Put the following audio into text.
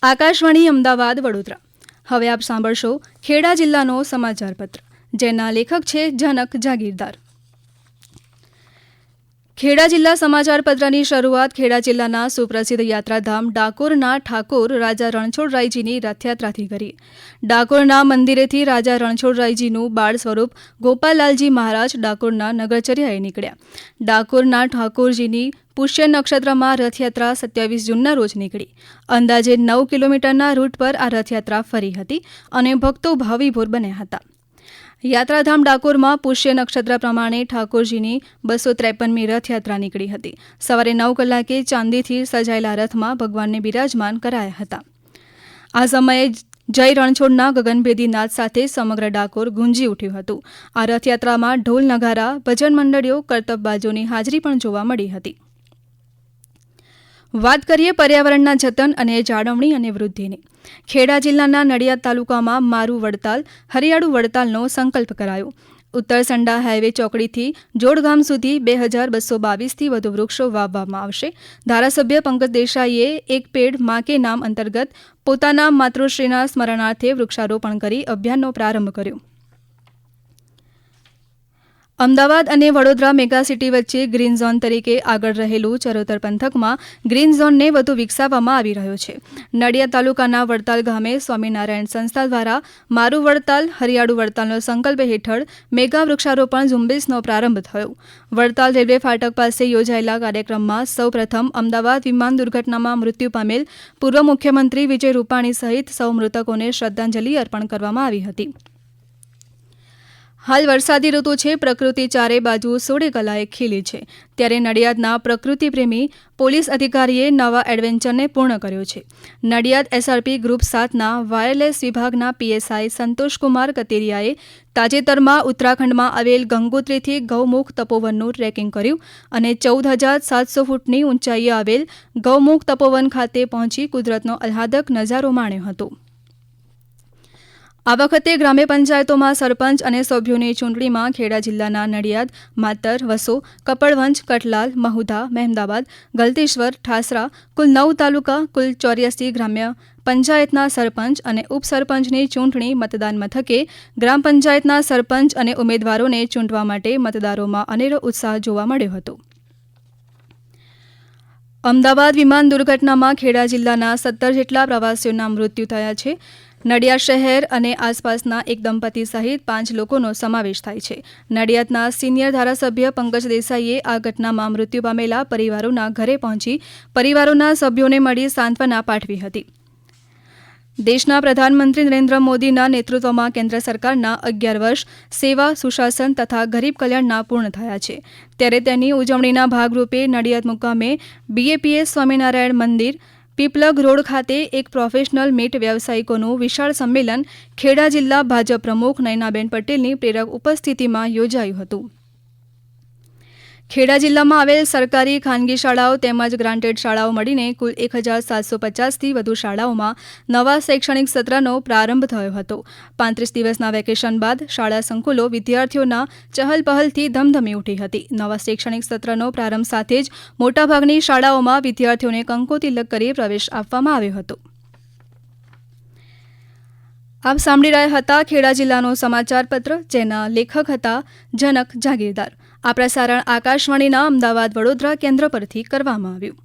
આકાશવાણી અમદાવાદ વડોદરા. હવે આપ સાંભળશો ખેડા જિલ્લાનો સમાચાર પત્ર, જેના લેખક છે જનક જાગીરદાર. ખેડા જિલ્લા સમાચાર પત્રની શરૂઆત ખેડા જિલ્લાના સુપ્રસિદ્ધ યાત્રાધામ ડાકોરના ઠાકોર રાજા રણછોડરાયજીની રથયાત્રાથી કરી. ડાકોરના મંદિરેથી રાજા રણછોડરાયજીનું બાળ સ્વરૂપ ગોપાલલાલજી મહારાજ ડાકોરના નગરચર્યાએ નીકળ્યા. ડાકોરના ઠાકોરજીની પુષ્ય નક્ષત્રમાં રથયાત્રા 27 જૂનના રોજ નીકળી. અંદાજે 9 કિલોમીટરના રૂટ પર આ રથયાત્રા ફરી હતી અને ભક્તો ભાવીભોર બન્યા હતા. યાત્રાધામ ડાકોરમાં પુષ્ય નક્ષત્ર પ્રમાણે ઠાકોરજીની 253મી રથયાત્રા નીકળી હતી. સવારે 9 કલાકે ચાંદીથી સજાયેલા રથમાં ભગવાનને બિરાજમાન કરાયા હતા. આ સમયે જય રણછોડના ગગનભેદી નાદ સાથે સમગ્ર ડાકોર ગુંજી ઉઠ્યું હતું. આ રથયાત્રામાં ઢોલ નગારા, ભજન મંડળીઓ, કરતબબાજોની હાજરી પણ જોવા મળી હતી. વાત કરીએ પર્યાવરણના જતન અને જાળવણી અને વૃદ્ધિની. ખેડા જિલ્લાના નડિયાદ તાલુકામાં મારું વડતાલ, હરિયાળું વડતાલનો સંકલ્પ કરાયો. ઉત્તર સંડા હાઈવે ચોકડીથી જોડગામ સુધી 2222થી વધુ વૃક્ષો વાવવામાં આવશે. ધારાસભ્ય પંકજ દેસાઈએ એક પેડ માં કે નામ અંતર્ગત પોતાના માતૃશ્રીના સ્મરણાર્થે વૃક્ષારોપણ કરી અભિયાનનો પ્રારંભ કર્યો. અમદાવાદ અને વડોદરા મેગાસિટી વચ્ચે ગ્રીન ઝોન તરીકે આગળ રહેલું ચરોતર પંથકમાં ગ્રીન ઝોનને વધુ વિકસાવવામાં આવી રહ્યો છે. નડિયાદ તાલુકાના વડતાલ ગામે સ્વામિનારાયણ સંસ્થા દ્વારા મારું વડતાલ, હરિયાળું વડતાલનો સંકલ્પ હેઠળ મેગા વૃક્ષારોપણ ઝુંબેશનો પ્રારંભ થયો. વડતાલ રેલવે ફાટક પાસે યોજાયેલા કાર્યક્રમમાં સૌપ્રથમ અમદાવાદ વિમાન દુર્ઘટનામાં મૃત્યુ પામેલ પૂર્વ મુખ્યમંત્રી વિજય રૂપાણી સહિત સૌ મૃતકોને શ્રદ્ધાંજલિ અર્પણ કરવામાં આવી હતી. હાલ વરસાદી ઋતુ છે. પ્રકૃતિ ચારે બાજુ સોળે કલાએ ખીલી છે. ત્યારે નડિયાદના પ્રકૃતિ પ્રેમી પોલીસ અધિકારીએ નવા એડવેન્ચરને પૂર્ણ કર્યો છે. નડિયાદ એસઆરપી ગ્રુપ 7ના વાયરલેસ વિભાગના પીએસઆઈ સંતોષકુમાર કતેરિયાએ તાજેતરમાં ઉત્તરાખંડમાં આવેલ ગંગોત્રીથી ગૌમુખ તપોવનનું ટ્રેકિંગ કર્યું અને 14,700 ફૂટની ઊંચાઈએ આવેલ ગૌમુખ તપોવન ખાતે પહોંચી કુદરતનો આહ્લાદક નજારો માણ્યો હતો. આ વખતે ગ્રામ્ય પંચાયતોમાં સરપંચ અને સભ્યોની ચૂંટણીમાં ખેડા જિલ્લાના નડિયાદ, માતર, વસો, કપડવંજ, કટલાલ, મહુધા, મહેમદાવાદ, ગલતેશ્વર, ઠાસરા કુલ 9 તાલુકા, કુલ 84 ગ્રામ્ય પંચાયતના સરપંચ અને ઉપસરપંચની ચૂંટણી મતદાન મથકે ગ્રામ પંચાયતના સરપંચ અને ઉમેદવારોને ચૂંટવા માટે મતદારોમાં અનેરો ઉત્સાહ જોવા મળ્યો હતો. અમદાવાદ વિમાન દુર્ઘટનામાં ખેડા જિલ્લાના 17 જેટલા પ્રવાસીઓના મૃત્યુ થયા છે. નડિયાદ શહેર અને આસપાસના એક દંપતી સહિત 5 લોકોનો સમાવેશ થાય છે. નડિયાદના સિનિયર ધારાસભ્ય પંકજ દેસાઈએ આ ઘટનામાં મૃત્યુ પામેલા પરિવારોના ઘરે પહોંચી પરિવારોના સભ્યોને મળી સાંત્વના પાઠવી હતી. દેશના પ્રધાનમંત્રી નરેન્દ્ર મોદીના નેતૃત્વમાં કેન્દ્ર સરકારના 11 વર્ષ સેવા, સુશાસન તથા ગરીબ કલ્યાણના પૂર્ણ થયા છે. ત્યારે તેની ઉજવણીના ભાગરૂપે નડિયાદ મુકામે BAPS સ્વામિનારાયણ મંદિર, પીપલગ રોડ ખાતે એક પ્રોફેશનલ મીટ વ્યવસાયિકોનું વિશાળ સંમેલન ખેડા જિલ્લા ભાજપ પ્રમુખ નયનાબેન પટેલની પ્રેરક ઉપસ્થિતિમાં યોજાયું હતું. ખેડા જિલ્લામાં આવેલ સરકારી, ખાનગી શાળાઓ તેમજ ગ્રાન્ટેડ શાળાઓ મળીને કુલ 1,750થી વધુ શાળાઓમાં નવા શૈક્ષણિક સત્રનો પ્રારંભ થયો હતો. 35 દિવસના વેકેશન બાદ શાળા સંકુલો વિદ્યાર્થીઓના ચહલપહલથી ધમધમી ઉઠી હતી. નવા શૈક્ષણિક સત્રનો પ્રારંભ સાથે જ મોટાભાગની શાળાઓમાં વિદ્યાર્થીઓને કંકોતિલક કરી પ્રવેશ આપવામાં આવ્યો હતો. આપ સાંભળી રહ્યા હતા ખેડા જિલ્લાનો સમાચાર પત્ર, જેના લેખક હતા જનક જાગીરદાર. આ પ્રસારણ આકાશવાણીના અમદાવાદ વડોદરા કેન્દ્ર પરથી કરવામાં આવ્યું.